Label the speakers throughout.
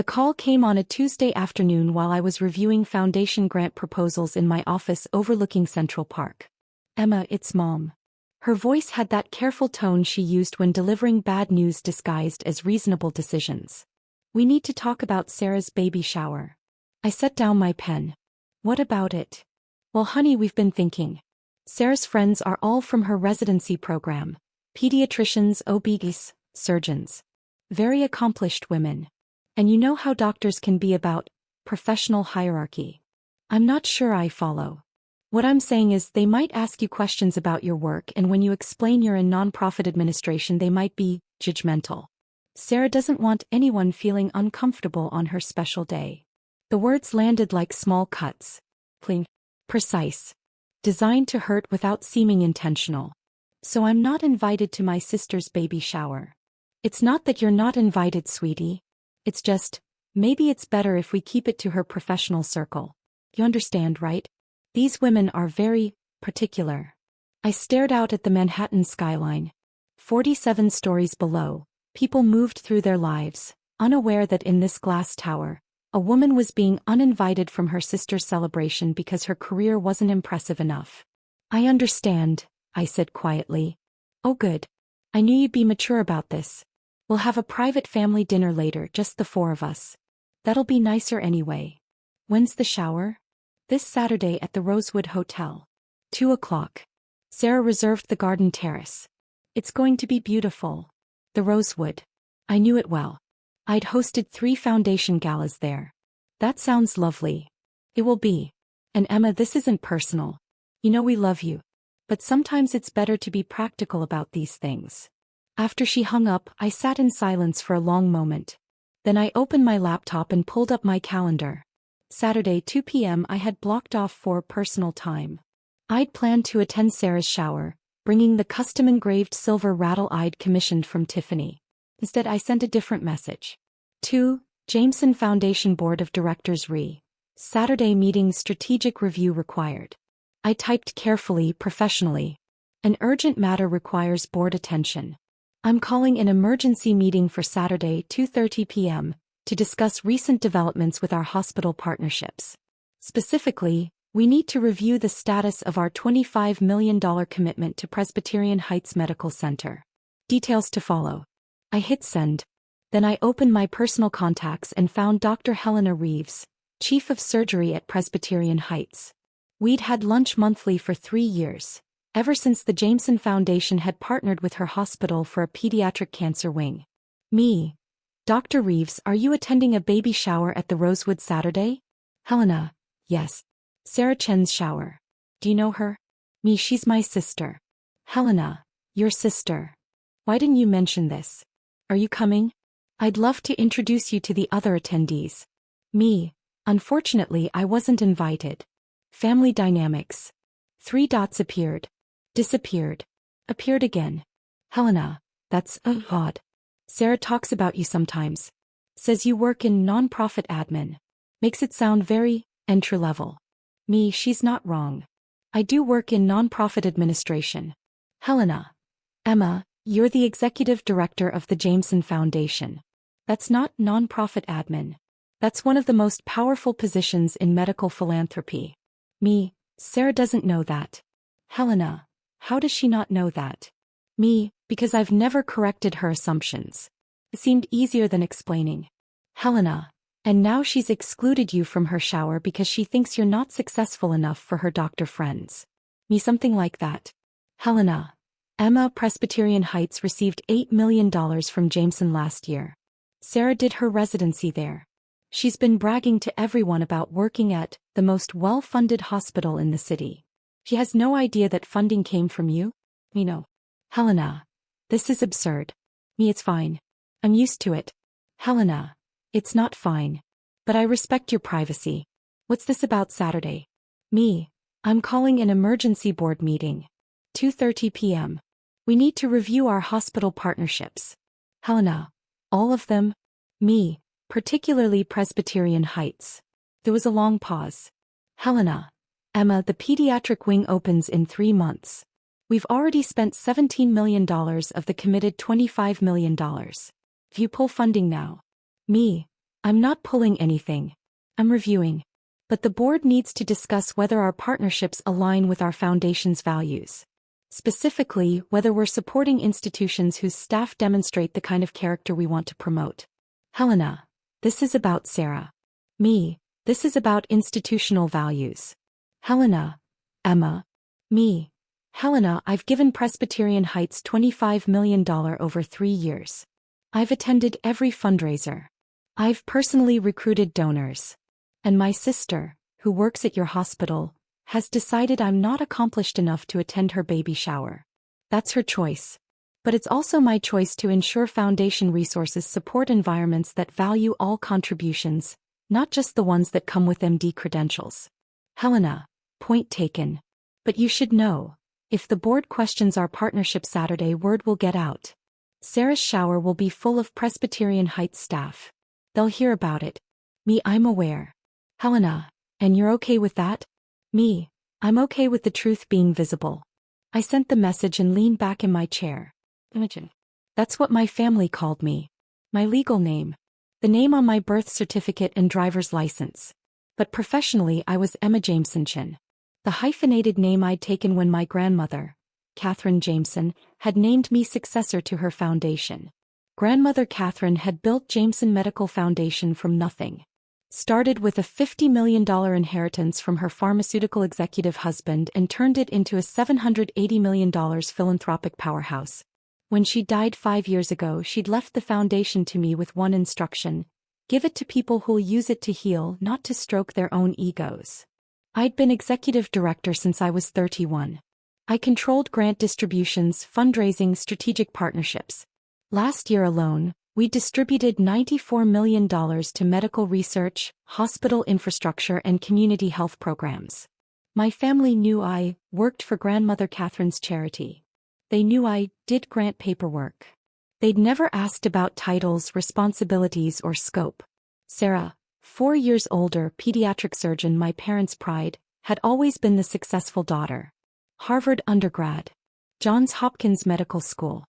Speaker 1: The call came on a Tuesday afternoon while I was reviewing foundation grant proposals in my office overlooking Central Park. Emma, it's Mom. Her voice had that careful tone she used when delivering bad news disguised as reasonable decisions. We need to talk about Sarah's baby shower. I set down my pen. What about it? Well, honey, we've been thinking. Sarah's friends are all from her residency program. Pediatricians, OB-GYNs, surgeons. Very accomplished women. And you know how doctors can be about professional hierarchy. I'm not sure I follow. What I'm saying is they might ask you questions about your work, and when you explain you're in nonprofit administration they might be judgmental. Sarah doesn't want anyone feeling uncomfortable on her special day. The words landed like small cuts. Clean. Precise. Designed to hurt without seeming intentional. So I'm not invited to my sister's baby shower. It's not that you're not invited, sweetie. It's just, maybe it's better if we keep it to her professional circle. You understand, right? These women are very particular. I stared out at the Manhattan skyline. 47 stories below, people moved through their lives, unaware that in this glass tower, a woman was being uninvited from her sister's celebration because her career wasn't impressive enough. I understand, I said quietly. Oh good. I knew you'd be mature about this. We'll have a private family dinner later, just the four of us. That'll be nicer anyway. When's the shower? This Saturday at the Rosewood Hotel. 2 o'clock. Sarah reserved the garden terrace. It's going to be beautiful. The Rosewood. I knew it well. I'd hosted 3 foundation galas there. That sounds lovely. It will be. And Emma, this isn't personal. You know we love you. But sometimes it's better to be practical about these things. After she hung up, I sat in silence for a long moment. Then I opened my laptop and pulled up my calendar. Saturday 2 p.m. I had blocked off for personal time. I'd planned to attend Sarah's shower, bringing the custom-engraved silver rattle I'd commissioned from Tiffany. Instead I sent a different message. 2. Jameson Foundation Board of Directors Saturday meeting strategic review required. I typed carefully, professionally. An urgent matter requires board attention. I'm calling an emergency meeting for Saturday 2:30 p.m. to discuss recent developments with our hospital partnerships. Specifically, we need to review the status of our $25 million commitment to Presbyterian Heights Medical Center. Details to follow. I hit send. Then I opened my personal contacts and found Dr. Helena Reeves, Chief of Surgery at Presbyterian Heights. We'd had lunch monthly for 3 years, ever since the Jameson Foundation had partnered with her hospital for a pediatric cancer wing. Me. Dr. Reeves, are you attending a baby shower at the Rosewood Saturday? Helena. Yes. Sarah Chen's shower. Do you know her? Me, she's my sister. Helena. Your sister. Why didn't you mention this? Are you coming? I'd love to introduce you to the other attendees. Me. Unfortunately, I wasn't invited. Family dynamics. 3 dots appeared. Disappeared. Appeared again. Helena. That's odd. Sarah talks about you sometimes. Says you work in nonprofit admin. Makes it sound very entry-level. Me, she's not wrong. I do work in nonprofit administration. Helena. Emma, you're the executive director of the Jameson Foundation. That's not nonprofit admin. That's one of the most powerful positions in medical philanthropy. Me, Sarah doesn't know that. Helena, how does she not know that? Me, because I've never corrected her assumptions. It seemed easier than explaining. Helena, and now she's excluded you from her shower because she thinks you're not successful enough for her doctor friends. Me, something like that. Helena. Emma, Presbyterian Heights received $8 million from Jameson last year. Sarah did her residency there. She's been bragging to everyone about working at the most well-funded hospital in the city. She has no idea that funding came from you? Me, no. Helena. This is absurd. Me, it's fine. I'm used to it. Helena. It's not fine. But I respect your privacy. What's this about Saturday? Me. I'm calling an emergency board meeting. 2:30 p.m. We need to review our hospital partnerships. Helena. All of them? Me. Particularly Presbyterian Heights. There was a long pause. Helena. Emma, the pediatric wing opens in 3 months. We've already spent $17 million of the committed $25 million. If you pull funding now. Me. I'm not pulling anything. I'm reviewing. But the board needs to discuss whether our partnerships align with our foundation's values. Specifically, whether we're supporting institutions whose staff demonstrate the kind of character we want to promote. Helena, this is about Sarah. Me, this is about institutional values. Helena, Emma. Me, Helena, I've given Presbyterian Heights $25 million over 3 years. I've attended every fundraiser. I've personally recruited donors. And my sister, who works at your hospital, has decided I'm not accomplished enough to attend her baby shower. That's her choice. But it's also my choice to ensure foundation resources support environments that value all contributions, not just the ones that come with MD credentials. Helena, point taken. But you should know, if the board questions our partnership Saturday, word will get out. Sarah's shower will be full of Presbyterian Heights staff. They'll hear about it. Me, I'm aware. Helena, and you're okay with that? Me, I'm okay with the truth being visible. I sent the message and leaned back in my chair. Imogen. That's what my family called me. My legal name. The name on my birth certificate and driver's license. But professionally I was Emma Jameson. The hyphenated name I'd taken when my grandmother, Catherine Jameson, had named me successor to her foundation. Grandmother Catherine had built Jameson Medical Foundation from nothing. Started with a $50 million inheritance from her pharmaceutical executive husband and turned it into a $780 million philanthropic powerhouse. When she died 5 years ago, she'd left the foundation to me with one instruction: give it to people who'll use it to heal, not to stroke their own egos. I'd been executive director since I was 31. I controlled grant distributions, fundraising, strategic partnerships. Last year alone, we distributed $94 million to medical research, hospital infrastructure and community health programs. My family knew I worked for Grandmother Catherine's charity. They knew I did grant paperwork. They'd never asked about titles, responsibilities or scope. Sarah, 4 years older, pediatric surgeon, my parents' pride, had always been the successful daughter. Harvard undergrad. Johns Hopkins Medical School.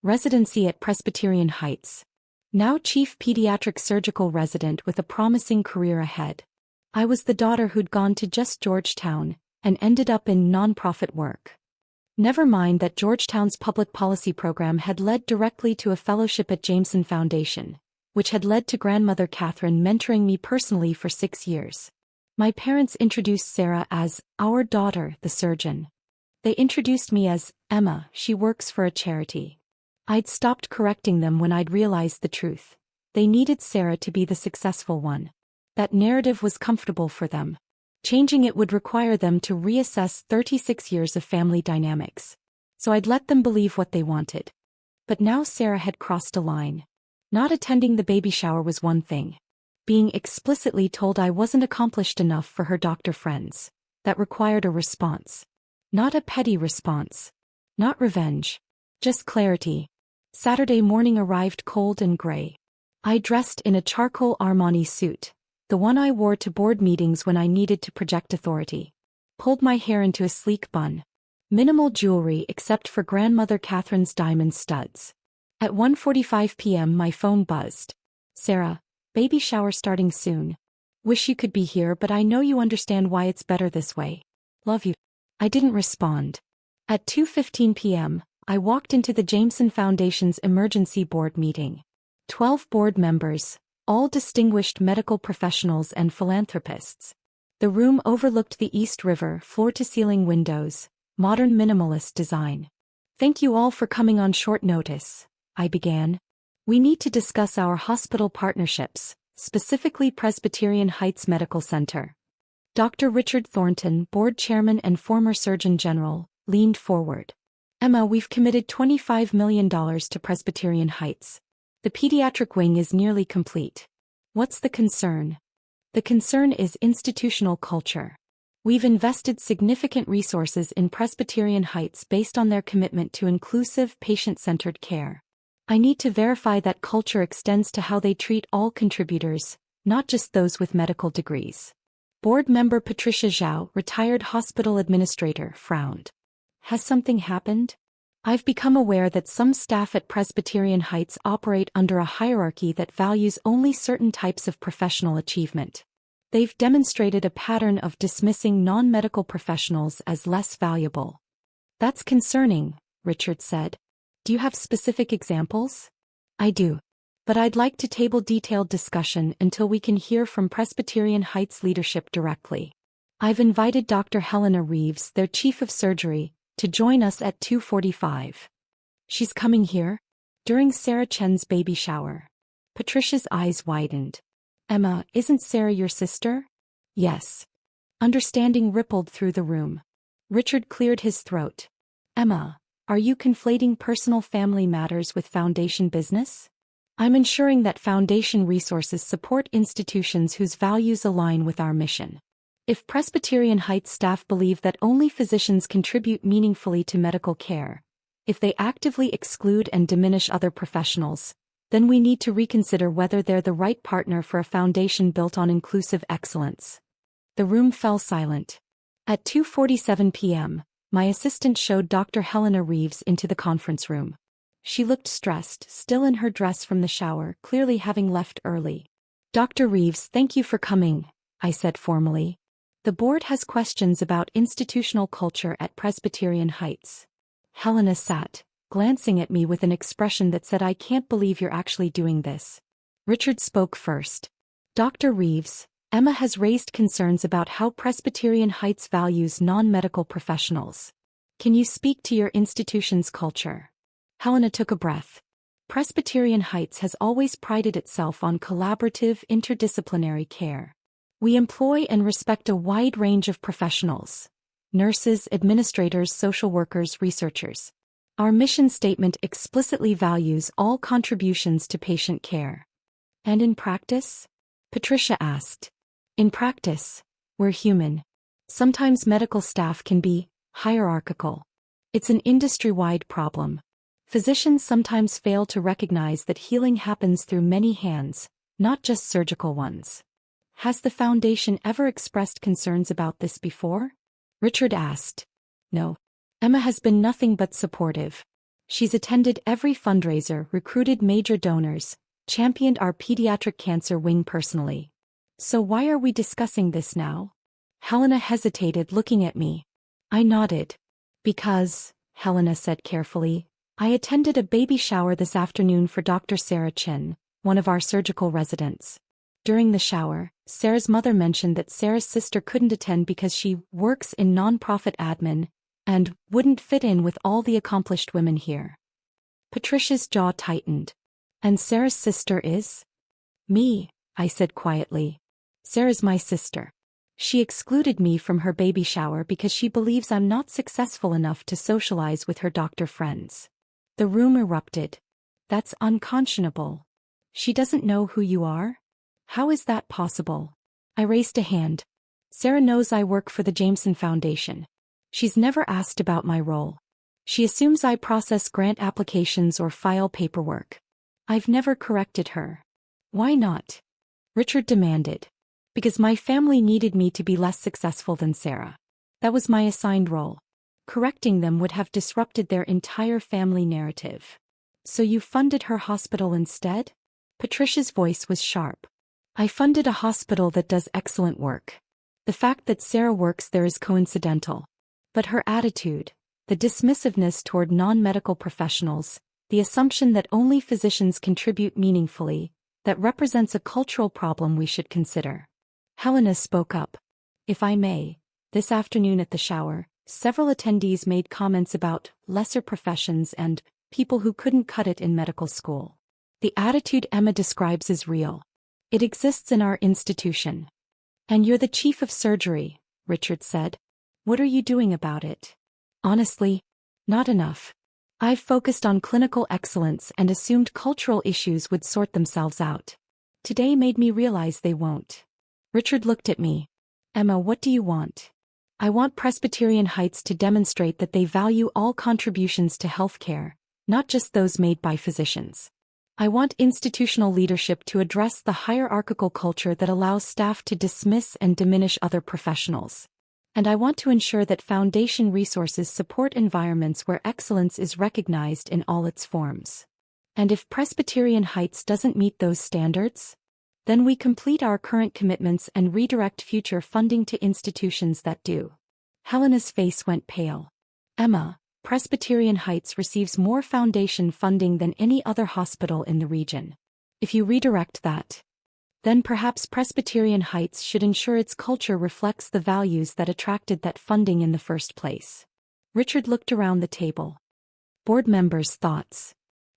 Speaker 1: Residency at Presbyterian Heights. Now chief pediatric surgical resident with a promising career ahead. I was the daughter who'd gone to just Georgetown and ended up in nonprofit work. Never mind that Georgetown's public policy program had led directly to a fellowship at Jameson Foundation, which had led to Grandmother Catherine mentoring me personally for 6 years. My parents introduced Sarah as our daughter, the surgeon. They introduced me as Emma, she works for a charity. I'd stopped correcting them when I'd realized the truth. They needed Sarah to be the successful one. That narrative was comfortable for them. Changing it would require them to reassess 36 years of family dynamics. So I'd let them believe what they wanted. But now Sarah had crossed a line. Not attending the baby shower was one thing. Being explicitly told I wasn't accomplished enough for her doctor friends, that required a response. Not a petty response. Not revenge. Just clarity. Saturday morning arrived cold and gray. I dressed in a charcoal Armani suit, the one I wore to board meetings when I needed to project authority. Pulled my hair into a sleek bun. Minimal jewelry except for Grandmother Catherine's diamond studs. At 1:45 p.m. my phone buzzed. Sarah, baby shower starting soon. Wish you could be here, but I know you understand why it's better this way. Love you. I didn't respond. At 2:15 p.m., I walked into the Jameson Foundation's emergency board meeting. 12 board members, all distinguished medical professionals and philanthropists. The room overlooked the East River, floor-to-ceiling windows, modern minimalist design. Thank you all for coming on short notice, I began. We need to discuss our hospital partnerships, specifically Presbyterian Heights Medical Center. Dr. Richard Thornton, board chairman and former Surgeon General, leaned forward. Emma, we've committed $25 million to Presbyterian Heights. The pediatric wing is nearly complete. What's the concern? The concern is institutional culture. We've invested significant resources in Presbyterian Heights based on their commitment to inclusive, patient-centered care. I need to verify that culture extends to how they treat all contributors, not just those with medical degrees. Board member Patricia Zhao, retired hospital administrator, frowned. Has something happened? I've become aware that some staff at Presbyterian Heights operate under a hierarchy that values only certain types of professional achievement. They've demonstrated a pattern of dismissing non-medical professionals as less valuable. That's concerning, Richard said. Do you have specific examples? I do. But I'd like to table detailed discussion until we can hear from Presbyterian Heights leadership directly. I've invited Dr. Helena Reeves, their chief of surgery, to join us at 2:45. She's coming here? During Sarah Chen's baby shower. Patricia's eyes widened. Emma, isn't Sarah your sister? Yes. Understanding rippled through the room. Richard cleared his throat. Emma, are you conflating personal family matters with foundation business? I'm ensuring that foundation resources support institutions whose values align with our mission. If Presbyterian Heights staff believe that only physicians contribute meaningfully to medical care, if they actively exclude and diminish other professionals, then we need to reconsider whether they're the right partner for a foundation built on inclusive excellence. The room fell silent. At 2:47 p.m., my assistant showed Dr. Helena Reeves into the conference room. She looked stressed, still in her dress from the shower, clearly having left early. Dr. Reeves, thank you for coming, I said formally. The board has questions about institutional culture at Presbyterian Heights. Helena sat, glancing at me with an expression that said, I can't believe you're actually doing this. Richard spoke first. Dr. Reeves, Emma has raised concerns about how Presbyterian Heights values non-medical professionals. Can you speak to your institution's culture? Helena took a breath. Presbyterian Heights has always prided itself on collaborative, interdisciplinary care. We employ and respect a wide range of professionals: nurses, administrators, social workers, researchers. Our mission statement explicitly values all contributions to patient care. And in practice? Patricia asked. In practice, we're human. Sometimes medical staff can be hierarchical. It's an industry-wide problem. Physicians sometimes fail to recognize that healing happens through many hands, not just surgical ones. Has the foundation ever expressed concerns about this before? Richard asked. No. Emma has been nothing but supportive. She's attended every fundraiser, recruited major donors, championed our pediatric cancer wing personally. So why are we discussing this now? Helena hesitated, looking at me. I nodded. Because, Helena said carefully, I attended a baby shower this afternoon for Dr. Sarah Chen, one of our surgical residents. During the shower, Sarah's mother mentioned that Sarah's sister couldn't attend because she works in nonprofit admin and wouldn't fit in with all the accomplished women here. Patricia's jaw tightened. And Sarah's sister is? Me, I said quietly. Sarah's my sister. She excluded me from her baby shower because she believes I'm not successful enough to socialize with her doctor friends. The room erupted. That's unconscionable. She doesn't know who you are? How is that possible? I raised a hand. Sarah knows I work for the Jameson Foundation. She's never asked about my role. She assumes I process grant applications or file paperwork. I've never corrected her. Why not? Richard demanded. Because my family needed me to be less successful than Sarah. That was my assigned role. Correcting them would have disrupted their entire family narrative. So you funded her hospital instead? Patricia's voice was sharp. I funded a hospital that does excellent work. The fact that Sarah works there is coincidental. But her attitude, the dismissiveness toward non-medical professionals, the assumption that only physicians contribute meaningfully, that represents a cultural problem we should consider. Helena spoke up. If I may, this afternoon at the shower, several attendees made comments about lesser professions and people who couldn't cut it in medical school. The attitude Emma describes is real. It exists in our institution. And you're the chief of surgery, Richard said. What are you doing about it? Honestly, not enough. I've focused on clinical excellence and assumed cultural issues would sort themselves out. Today made me realize they won't. Richard looked at me. Emma, what do you want? I want Presbyterian Heights to demonstrate that they value all contributions to healthcare, not just those made by physicians. I want institutional leadership to address the hierarchical culture that allows staff to dismiss and diminish other professionals. And I want to ensure that foundation resources support environments where excellence is recognized in all its forms. And if Presbyterian Heights doesn't meet those standards, then we complete our current commitments and redirect future funding to institutions that do. Helena's face went pale. Emma, Presbyterian Heights receives more foundation funding than any other hospital in the region. If you redirect that, then perhaps Presbyterian Heights should ensure its culture reflects the values that attracted that funding in the first place. Richard looked around the table. Board members' thoughts.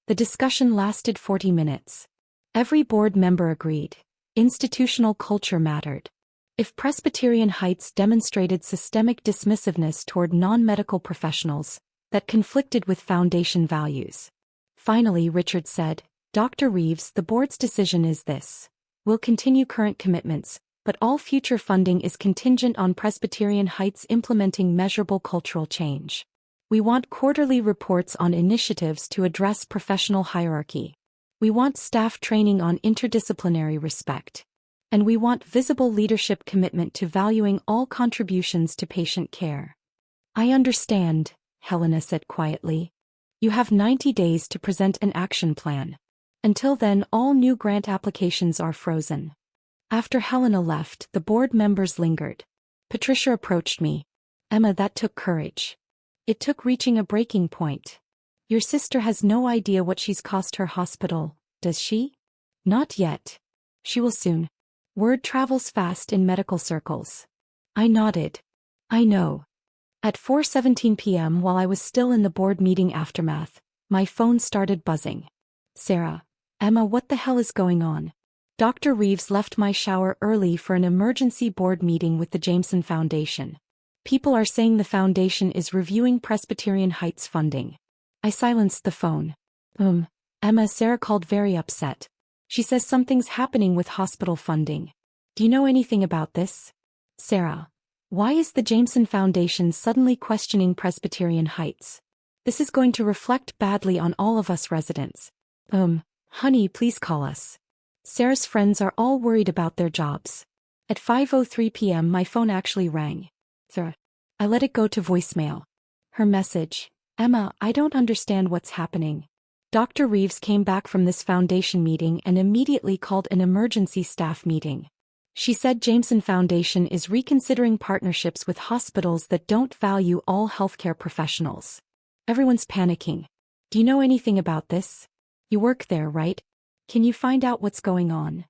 Speaker 1: The discussion lasted 40 minutes. Every board member agreed. Institutional culture mattered. If Presbyterian Heights demonstrated systemic dismissiveness toward non-medical professionals, that conflicted with foundation values. Finally, Richard said, Dr. Reeves, the board's decision is this. We'll continue current commitments, but all future funding is contingent on Presbyterian Heights implementing measurable cultural change. We want quarterly reports on initiatives to address professional hierarchy. We want staff training on interdisciplinary respect. And we want visible leadership commitment to valuing all contributions to patient care. I understand, Helena said quietly. You have 90 days to present an action plan. Until then, all new grant applications are frozen. After Helena left, the board members lingered. Patricia approached me. Emma, that took courage. It took reaching a breaking point. Your sister has no idea what she's cost her hospital, does she? Not yet. She will soon. Word travels fast in medical circles. I nodded. I know. At 4:17 p.m. while I was still in the board meeting aftermath, my phone started buzzing. Sarah. Emma, what the hell is going on? Dr. Reeves left my shower early for an emergency board meeting with the Jameson Foundation. People are saying the foundation is reviewing Presbyterian Heights funding. I silenced the phone. Emma, Sarah called very upset. She says something's happening with hospital funding. Do you know anything about this? Sarah. Why is the Jameson Foundation suddenly questioning Presbyterian Heights? This is going to reflect badly on all of us residents. Honey, please call us. Sarah's friends are all worried about their jobs. At 5:03 p.m. my phone actually rang. Sarah. I let it go to voicemail. Her message. Emma, I don't understand what's happening. Dr. Reeves came back from this foundation meeting and immediately called an emergency staff meeting. She said Jameson Foundation is reconsidering partnerships with hospitals that don't value all healthcare professionals. Everyone's panicking. Do you know anything about this? You work there, right? Can you find out what's going on?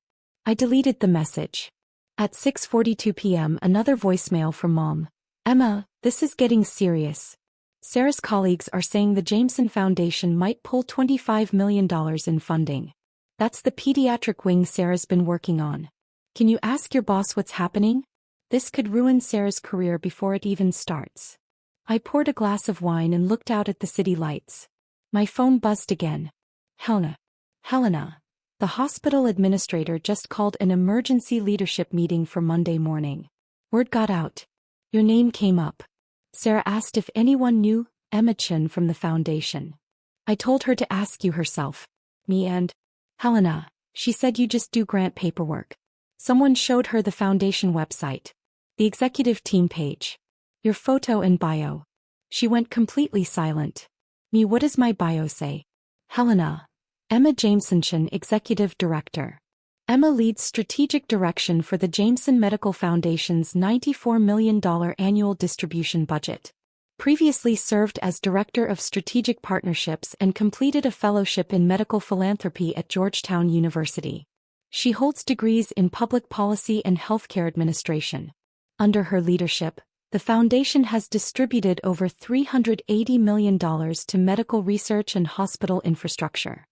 Speaker 1: I deleted the message. At 6:42 p.m. another voicemail from Mom. Emma, this is getting serious. Sarah's colleagues are saying the Jameson Foundation might pull $25 million in funding. That's the pediatric wing Sarah's been working on. Can you ask your boss what's happening? This could ruin Sarah's career before it even starts. I poured a glass of wine and looked out at the city lights. My phone buzzed again. Helena. The hospital administrator just called an emergency leadership meeting for Monday morning. Word got out. Your name came up. Sarah asked if anyone knew Emma Chin from the foundation. I told her to ask you herself. Me and Helena. She said you just do grant paperwork. Someone showed her the foundation website. The executive team page. Your photo and bio. She went completely silent. Me, what does my bio say? Helena. Emma Jameson, Executive Director. Emma leads strategic direction for the Jameson Medical Foundation's $94 million annual distribution budget. Previously served as Director of Strategic Partnerships and completed a fellowship in medical philanthropy at Georgetown University. She holds degrees in public policy and healthcare administration. Under her leadership, the foundation has distributed over $380 million to medical research and hospital infrastructure.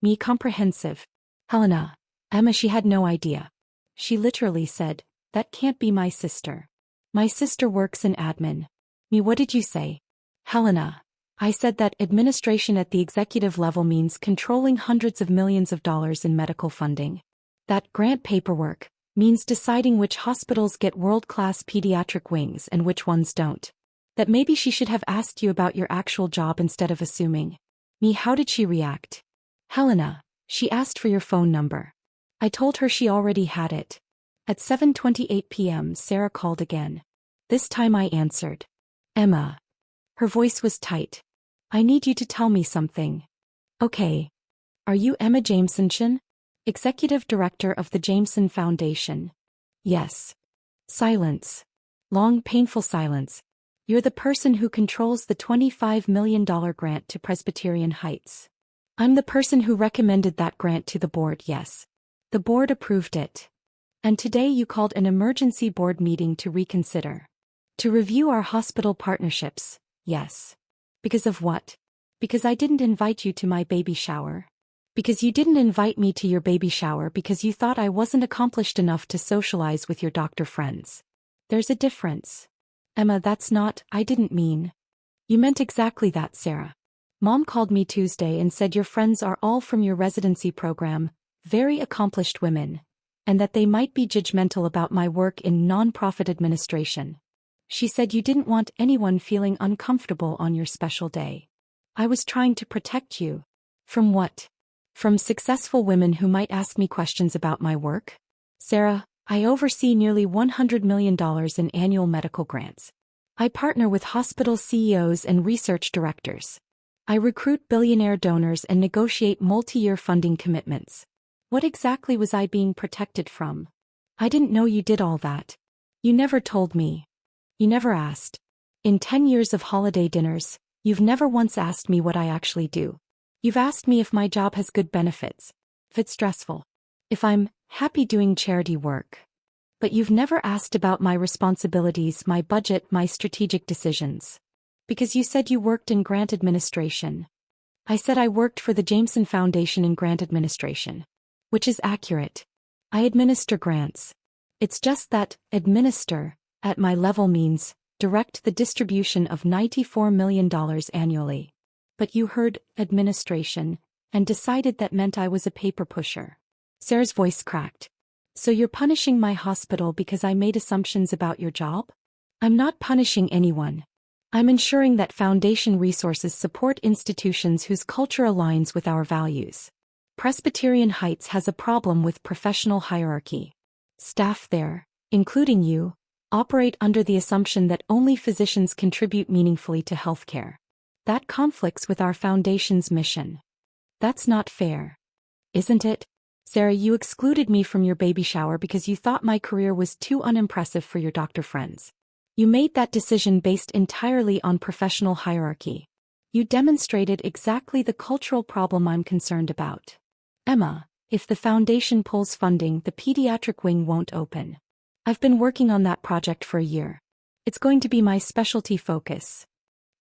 Speaker 1: Me, comprehensive. Helena. Emma, she had no idea. She literally said, that can't be my sister. My sister works in admin. Me, what did you say? Helena. I said that administration at the executive level means controlling hundreds of millions of dollars in medical funding. That grant paperwork means deciding which hospitals get world-class pediatric wings and which ones don't. That maybe she should have asked you about your actual job instead of assuming. Me, how did she react? Helena. She asked for your phone number. I told her she already had it. At 7:28 p.m. Sarah called again. This time I answered. Emma. Her voice was tight. I need you to tell me something. Okay. Are you Emma Jameson, Executive Director of the Jameson Foundation? Yes. Silence. Long, painful silence. You're the person who controls the $25 million grant to Presbyterian Heights. I'm the person who recommended that grant to the board, yes. The board approved it. And today you called an emergency board meeting to reconsider. To review our hospital partnerships, yes. Because of what? Because I didn't invite you to my baby shower. Because you didn't invite me to your baby shower because you thought I wasn't accomplished enough to socialize with your doctor friends. There's a difference. Emma, that's not, I didn't mean. You meant exactly that, Sarah. Mom called me Tuesday and said your friends are all from your residency program, very accomplished women, and that they might be judgmental about my work in nonprofit administration. She said you didn't want anyone feeling uncomfortable on your special day. I was trying to protect you. From what? From successful women who might ask me questions about my work? Sarah, I oversee nearly $100 million in annual medical grants. I partner with hospital CEOs and research directors. I recruit billionaire donors and negotiate multi-year funding commitments. What exactly was I being protected from? I didn't know you did all that. You never told me. You never asked. In 10 years of holiday dinners, you've never once asked me what I actually do. You've asked me if my job has good benefits, if it's stressful, if I'm happy doing charity work. But you've never asked about my responsibilities, my budget, my strategic decisions. Because you said you worked in grant administration. I said I worked for the Jameson Foundation in grant administration. Which is accurate. I administer grants. It's just that, administer, at my level means, direct the distribution of $94 million annually. But you heard administration and decided that meant I was a paper pusher. Sarah's voice cracked. So you're punishing my hospital because I made assumptions about your job? I'm not punishing anyone. I'm ensuring that foundation resources support institutions whose culture aligns with our values. Presbyterian Heights has a problem with professional hierarchy. Staff there, including you, operate under the assumption that only physicians contribute meaningfully to healthcare. That conflicts with our foundation's mission. That's not fair. Isn't it? Sarah, you excluded me from your baby shower because you thought my career was too unimpressive for your doctor friends. You made that decision based entirely on professional hierarchy. You demonstrated exactly the cultural problem I'm concerned about. Emma, if the foundation pulls funding, the pediatric wing won't open. I've been working on that project for a year. It's going to be my specialty focus.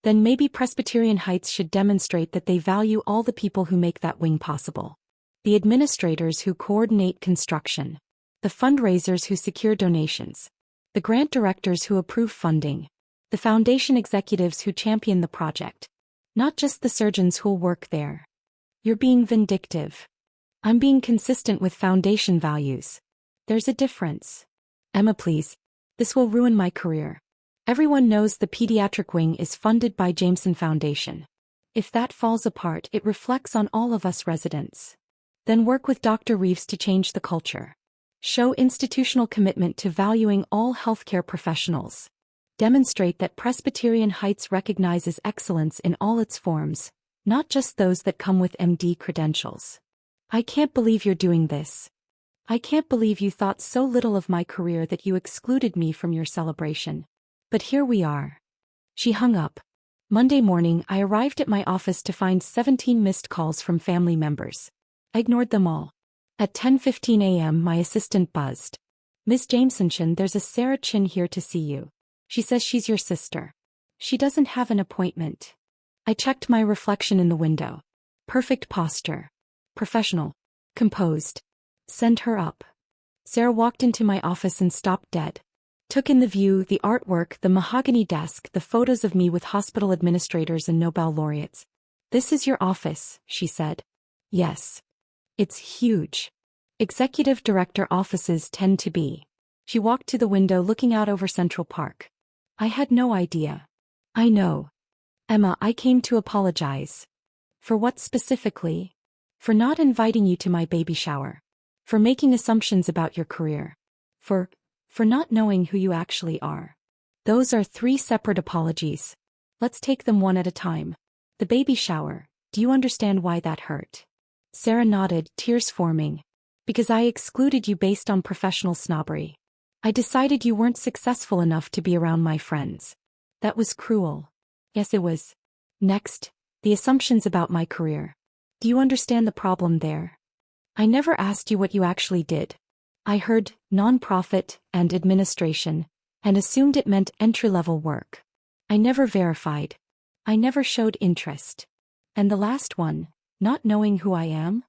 Speaker 1: Then maybe Presbyterian Heights should demonstrate that they value all the people who make that wing possible. The administrators who coordinate construction. The fundraisers who secure donations. The grant directors who approve funding. The foundation executives who champion the project. Not just the surgeons who'll work there. You're being vindictive. I'm being consistent with foundation values. There's a difference. Emma, please. This will ruin my career. Everyone knows the pediatric wing is funded by Jameson Foundation. If that falls apart, it reflects on all of us residents. Then work with Dr. Reeves to change the culture. Show institutional commitment to valuing all healthcare professionals. Demonstrate that Presbyterian Heights recognizes excellence in all its forms, not just those that come with MD credentials. I can't believe you're doing this. I can't believe you thought so little of my career that you excluded me from your celebration. But here we are. She hung up. Monday morning, I arrived at my office to find 17 missed calls from family members. I ignored them all. At 10:15 a.m., my assistant buzzed. Miss Jameson, there's a Sarah Chin here to see you. She says she's your sister. She doesn't have an appointment. I checked my reflection in the window. Perfect posture. Professional. Composed. Send her up. Sarah walked into my office and stopped dead. Took in the view, the artwork, the mahogany desk, the photos of me with hospital administrators and Nobel laureates. This is your office, she said. Yes. It's huge. Executive director offices tend to be. She walked to the window looking out over Central Park. I had no idea. I know. Emma, I came to apologize. For what specifically? For not inviting you to my baby shower. For making assumptions about your career. For not knowing who you actually are. Those are 3 separate apologies. Let's take them one at a time. The baby shower. Do you understand why that hurt? Sarah nodded, tears forming. Because I excluded you based on professional snobbery. I decided you weren't successful enough to be around my friends. That was cruel. Yes, it was. Next, the assumptions about my career. Do you understand the problem there? I never asked you what you actually did. I heard nonprofit and administration, and assumed it meant entry-level work. I never verified. I never showed interest. And the last one, not knowing who I am?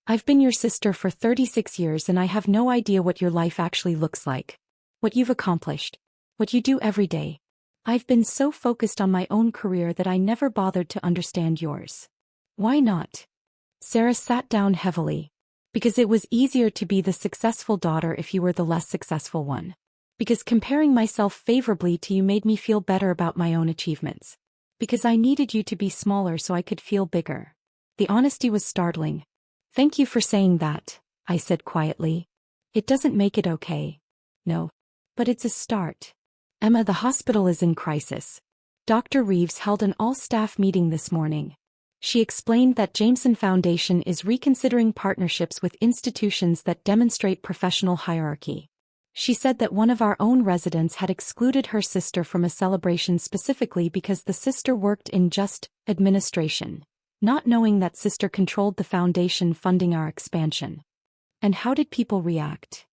Speaker 1: I've been your sister for 36 years and I have no idea what your life actually looks like. What you've accomplished. What you do every day. I've been so focused on my own career that I never bothered to understand yours. Why not? Sarah sat down heavily. Because it was easier to be the successful daughter if you were the less successful one. Because comparing myself favorably to you made me feel better about my own achievements. Because I needed you to be smaller so I could feel bigger. The honesty was startling. Thank you for saying that, I said quietly. It doesn't make it okay. No. But it's a start. Emma, the hospital is in crisis. Dr. Reeves held an all-staff meeting this morning. She explained that Jameson Foundation is reconsidering partnerships with institutions that demonstrate professional hierarchy. She said that one of our own residents had excluded her sister from a celebration specifically because the sister worked in just administration, not knowing that sister controlled the foundation funding our expansion. And how did people react?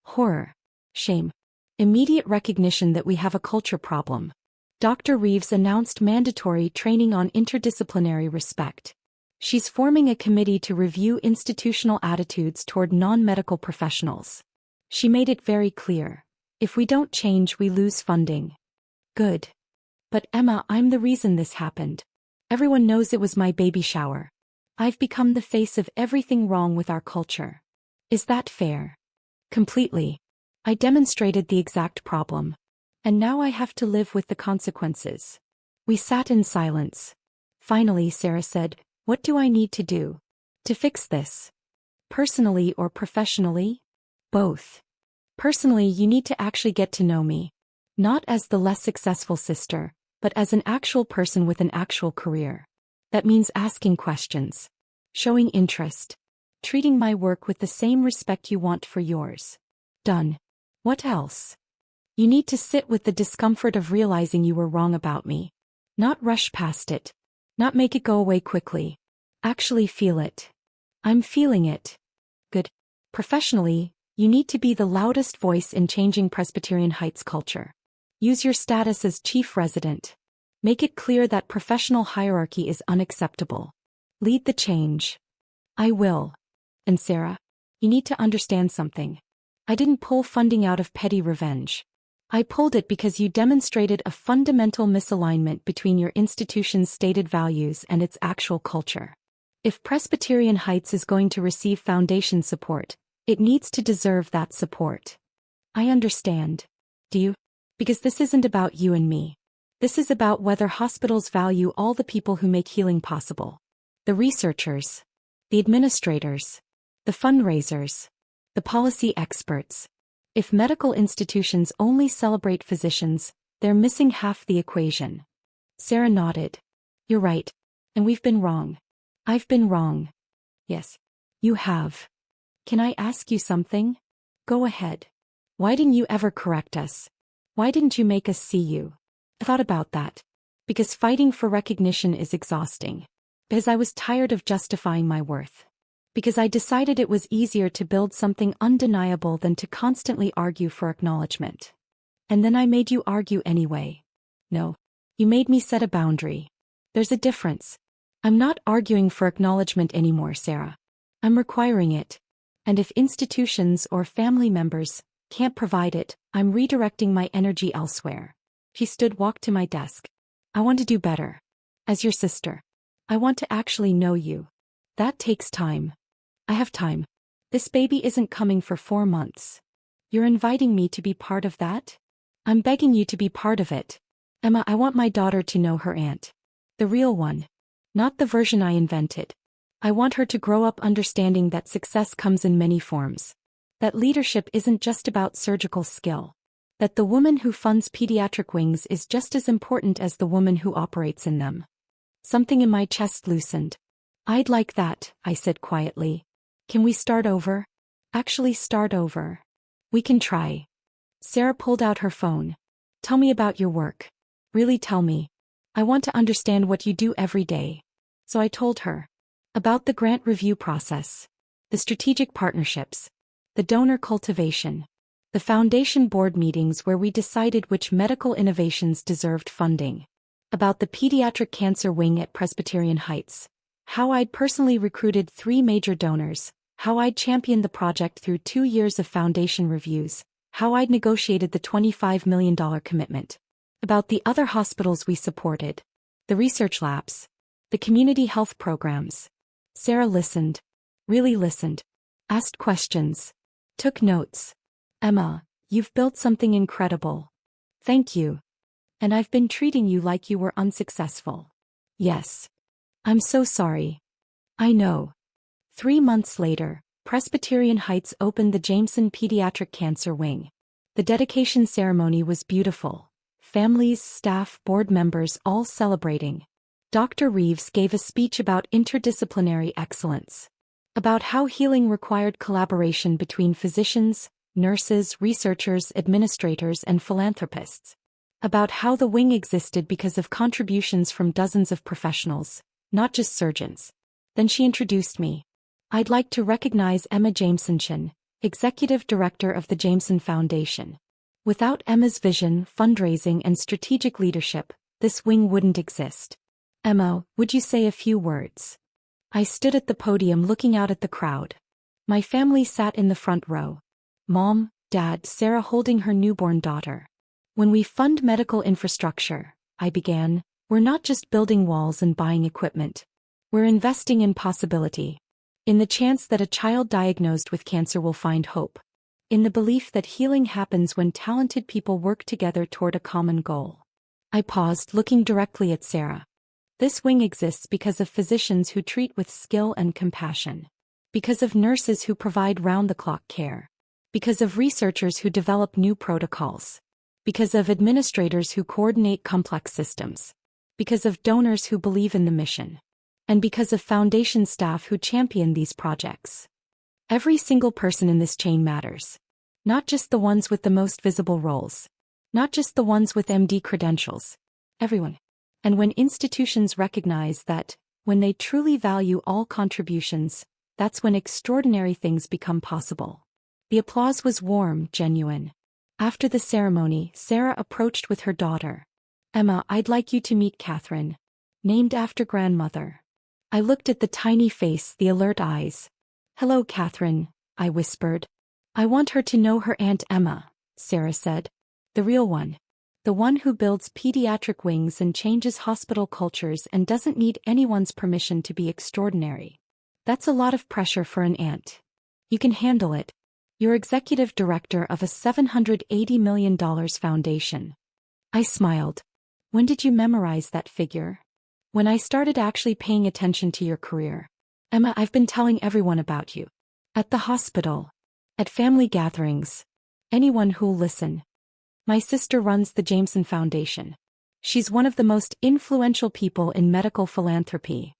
Speaker 1: Horror. Shame. Immediate recognition that we have a culture problem. Dr. Reeves announced mandatory training on interdisciplinary respect. She's forming a committee to review institutional attitudes toward non-medical professionals. She made it very clear. If we don't change, we lose funding. Good. But Emma, I'm the reason this happened. Everyone knows it was my baby shower. I've become the face of everything wrong with our culture. Is that fair? Completely. I demonstrated the exact problem. And now I have to live with the consequences. We sat in silence. Finally, Sarah said, what do I need to do to fix this? Personally or professionally? Both. Personally, you need to actually get to know me. Not as the less successful sister, but as an actual person with an actual career. That means asking questions. Showing interest. Treating my work with the same respect you want for yours. Done. What else? You need to sit with the discomfort of realizing you were wrong about me. Not rush past it. Not make it go away quickly. Actually feel it. I'm feeling it. Good. Professionally, you need to be the loudest voice in changing Presbyterian Heights culture. Use your status as chief resident. Make it clear that professional hierarchy is unacceptable. Lead the change. I will. And Sarah, you need to understand something. I didn't pull funding out of petty revenge. I pulled it because you demonstrated a fundamental misalignment between your institution's stated values and its actual culture. If Presbyterian Heights is going to receive foundation support, it needs to deserve that support. I understand. Do you? Because this isn't about you and me. This is about whether hospitals value all the people who make healing possible. The researchers. The administrators. The fundraisers. The policy experts. If medical institutions only celebrate physicians, they're missing half the equation. Sarah nodded. You're right. And we've been wrong. I've been wrong. Yes. You have. Can I ask you something? Go ahead. Why didn't you ever correct us? Why didn't you make us see you? I thought about that. Because fighting for recognition is exhausting. Because I was tired of justifying my worth. Because I decided it was easier to build something undeniable than to constantly argue for acknowledgement. And then I made you argue anyway. No. You made me set a boundary. There's a difference. I'm not arguing for acknowledgement anymore, Sarah. I'm requiring it. And if institutions or family members can't provide it, I'm redirecting my energy elsewhere. She walked to my desk. I want to do better. As your sister. I want to actually know you. That takes time. I have time. This baby isn't coming for 4 months. You're inviting me to be part of that? I'm begging you to be part of it. Emma, I want my daughter to know her aunt. The real one. Not the version I invented. I want her to grow up understanding that success comes in many forms. That leadership isn't just about surgical skill. That the woman who funds pediatric wings is just as important as the woman who operates in them. Something in my chest loosened. I'd like that, I said quietly. Can we start over? Actually start over. We can try. Sarah pulled out her phone. Tell me about your work. Really tell me. I want to understand what you do every day. So I told her. About the grant review process. The strategic partnerships. The donor cultivation. The foundation board meetings where we decided which medical innovations deserved funding. About the pediatric cancer wing at Presbyterian Heights. How I'd personally recruited 3 major donors. How I'd championed the project through 2 years of foundation reviews. How I'd negotiated the $25 million commitment. About the other hospitals we supported. The research labs. The community health programs. Sarah listened. Really listened. Asked questions. Took notes. Emma, you've built something incredible. Thank you. And I've been treating you like you were unsuccessful. Yes. I'm so sorry. I know. 3 months later, Presbyterian Heights opened the Jameson Pediatric Cancer Wing. The dedication ceremony was beautiful. Families, staff, board members all celebrating. Dr. Reeves gave a speech about interdisciplinary excellence. About how healing required collaboration between physicians, nurses, researchers, administrators, and philanthropists. About how the wing existed because of contributions from dozens of professionals, not just surgeons. Then she introduced me. I'd like to recognize Emma Jameson, Executive Director of the Jameson Foundation. Without Emma's vision, fundraising, and strategic leadership, this wing wouldn't exist. Emma, would you say a few words? I stood at the podium looking out at the crowd. My family sat in the front row. Mom, Dad, Sarah holding her newborn daughter. When we fund medical infrastructure, I began, we're not just building walls and buying equipment. We're investing in possibility. In the chance that a child diagnosed with cancer will find hope. In the belief that healing happens when talented people work together toward a common goal. I paused, looking directly at Sarah. This wing exists because of physicians who treat with skill and compassion. Because of nurses who provide round-the-clock care. Because of researchers who develop new protocols. Because of administrators who coordinate complex systems. Because of donors who believe in the mission. And because of foundation staff who champion these projects. Every single person in this chain matters. Not just the ones with the most visible roles. Not just the ones with MD credentials. Everyone. And when institutions recognize that, when they truly value all contributions, that's when extraordinary things become possible. The applause was warm, genuine. After the ceremony, Sarah approached with her daughter. Emma, I'd like you to meet Catherine. Named after grandmother. I looked at the tiny face, the alert eyes. Hello, Catherine, I whispered. I want her to know her Aunt Emma, Sarah said. The real one. The one who builds pediatric wings and changes hospital cultures and doesn't need anyone's permission to be extraordinary. That's a lot of pressure for an aunt. You can handle it. You're executive director of a $780 million foundation. I smiled. When did you memorize that figure? When I started actually paying attention to your career. Emma, I've been telling everyone about you. At the hospital. At family gatherings. Anyone who'll listen. My sister runs the Jameson Foundation. She's one of the most influential people in medical philanthropy.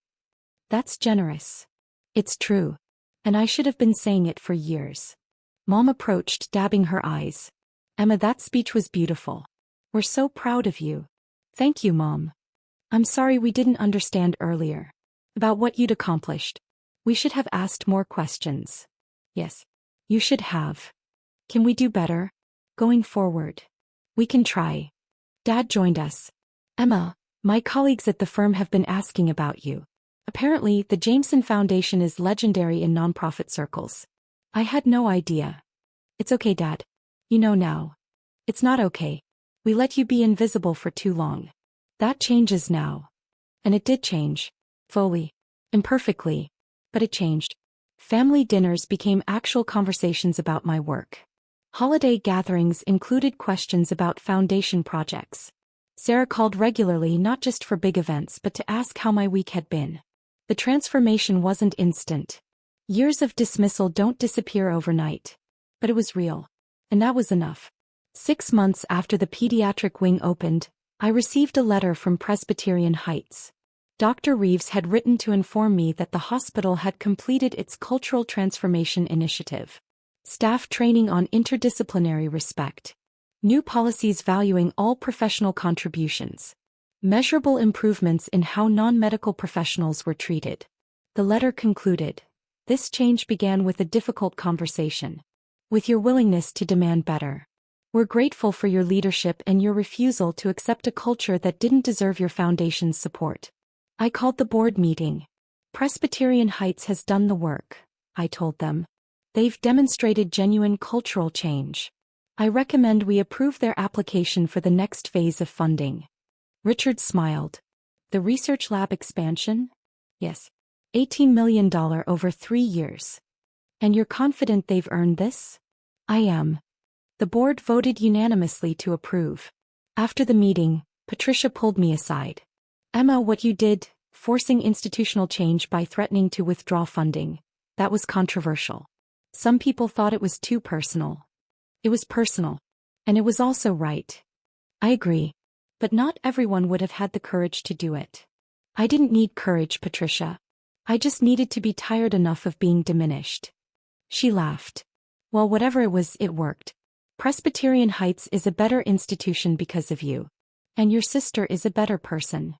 Speaker 1: That's generous. It's true. And I should have been saying it for years. Mom approached, dabbing her eyes. Emma, that speech was beautiful. We're so proud of you. Thank you, Mom. I'm sorry we didn't understand earlier. About what you'd accomplished. We should have asked more questions. Yes. You should have. Can we do better? Going forward. We can try. Dad joined us. Emma, my colleagues at the firm have been asking about you. Apparently, the Jameson Foundation is legendary in nonprofit circles. I had no idea. It's okay, Dad. You know now. It's not okay. We let you be invisible for too long. That changes now. And it did change. Fully. Imperfectly. But it changed. Family dinners became actual conversations about my work. Holiday gatherings included questions about foundation projects. Sarah called regularly not just for big events but to ask how my week had been. The transformation wasn't instant. Years of dismissal don't disappear overnight. But it was real. And that was enough. 6 months after the pediatric wing opened, I received a letter from Presbyterian Heights. Dr. Reeves had written to inform me that the hospital had completed its cultural transformation initiative. Staff training on interdisciplinary respect. New policies valuing all professional contributions. Measurable improvements in how non-medical professionals were treated. The letter concluded, "This change began with a difficult conversation. With your willingness to demand better. We're grateful for your leadership and your refusal to accept a culture that didn't deserve your foundation's support." I called the board meeting. Presbyterian Heights has done the work, I told them. They've demonstrated genuine cultural change. I recommend we approve their application for the next phase of funding. Richard smiled. The research lab expansion? Yes. $18 million over 3 years. And you're confident they've earned this? I am. The board voted unanimously to approve. After the meeting, Patricia pulled me aside. "Emma, what you did, forcing institutional change by threatening to withdraw funding, that was controversial. Some people thought it was too personal." It was personal. And it was also right. I agree. But not everyone would have had the courage to do it. I didn't need courage, Patricia. I just needed to be tired enough of being diminished. She laughed. Well, whatever it was, it worked. Presbyterian Heights is a better institution because of you. And your sister is a better person.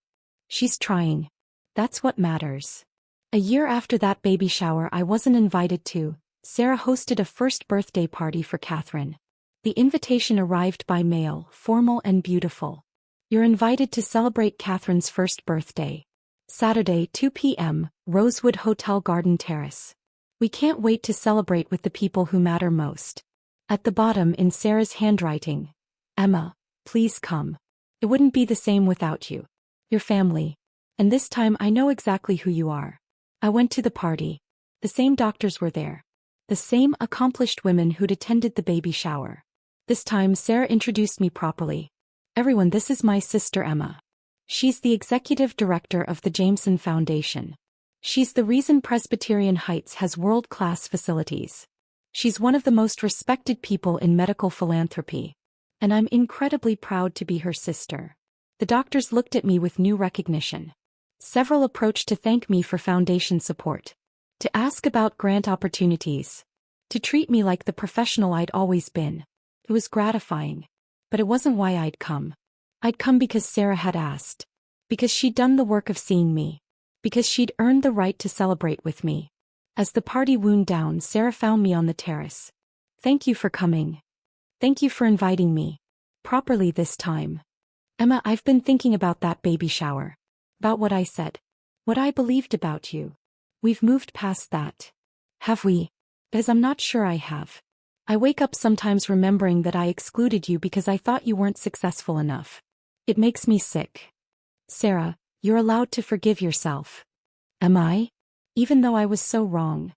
Speaker 1: She's trying. That's what matters. A year after that baby shower I wasn't invited to, Sarah hosted a first birthday party for Catherine. The invitation arrived by mail, formal and beautiful. You're invited to celebrate Catherine's first birthday. Saturday, 2 p.m., Rosewood Hotel Garden Terrace. We can't wait to celebrate with the people who matter most. At the bottom in Sarah's handwriting, "Emma, please come. It wouldn't be the same without you. Your family. And this time I know exactly who you are." I went to the party. The same doctors were there. The same accomplished women who'd attended the baby shower. This time Sarah introduced me properly. "Everyone, this is my sister Emma. She's the executive director of the Jameson Foundation. She's the reason Presbyterian Heights has world-class facilities. She's one of the most respected people in medical philanthropy. And I'm incredibly proud to be her sister." The doctors looked at me with new recognition. Several approached to thank me for foundation support. To ask about grant opportunities. To treat me like the professional I'd always been. It was gratifying. But it wasn't why I'd come. I'd come because Sarah had asked. Because she'd done the work of seeing me. Because she'd earned the right to celebrate with me. As the party wound down, Sarah found me on the terrace. "Thank you for coming. Thank you for inviting me. Properly this time. Emma, I've been thinking about that baby shower. About what I said. What I believed about you. We've moved past that. Have we? Because I'm not sure I have. I wake up sometimes remembering that I excluded you because I thought you weren't successful enough. It makes me sick. Sarah, you're allowed to forgive yourself." "Am I? Even though I was so wrong.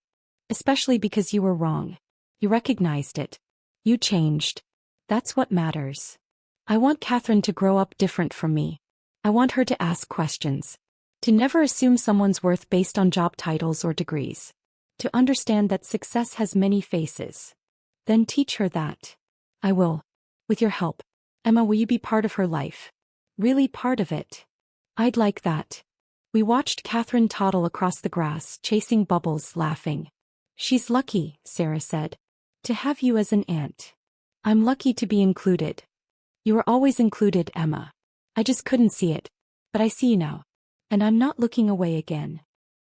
Speaker 1: Especially because you were wrong. You recognized it. You changed. That's what matters. I want Catherine to grow up different from me. I want her to ask questions. To never assume someone's worth based on job titles or degrees. To understand that success has many faces. Then teach her that. I will. With your help. Emma, will you be part of her life? Really part of it? I'd like that." We watched Catherine toddle across the grass, chasing bubbles, laughing. "She's lucky," Sarah said. "To have you as an aunt. I'm lucky to be included." "You were always included, Emma. I just couldn't see it. But I see you now. And I'm not looking away again."